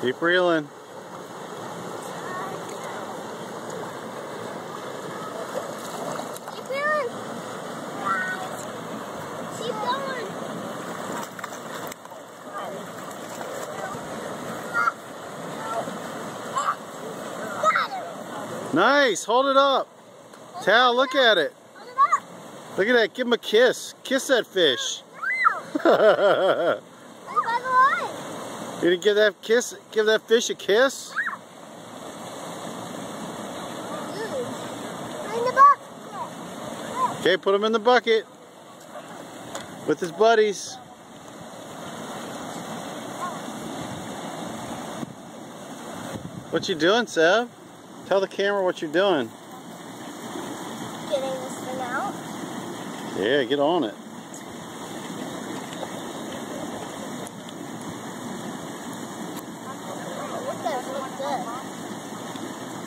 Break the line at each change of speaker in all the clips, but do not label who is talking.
Keep reeling.
Keep reeling. Keep going. Got him.
Nice. Hold it up. Tal, look at it.
Hold it up.
Look at that. Give him a kiss. Kiss that fish.
No. I'm by the line.
You gonna give that fish a kiss?
In the bucket.
Okay, put him in the bucket with his buddies. What you doing, Seb? Tell the camera what you're doing.
Getting this thing out.
Yeah, get on it.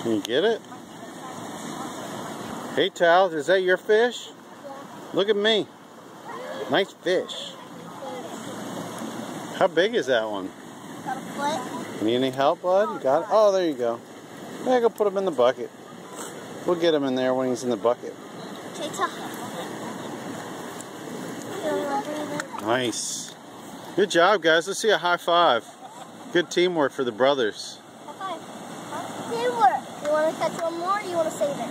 Can you get it? Hey, Tal, is that your fish?
Yeah.
Look at me. Nice fish. How big is that one?
Got a foot.
Need any help, bud? You got it? Oh, there you go. Yeah, go put him in the bucket. We'll get him in there when he's in the bucket.
Okay, tough.
Nice. Good job, guys. Let's see a high five. Good teamwork for the brothers.
High five. Teamwork. You want to catch one more or you want to save it?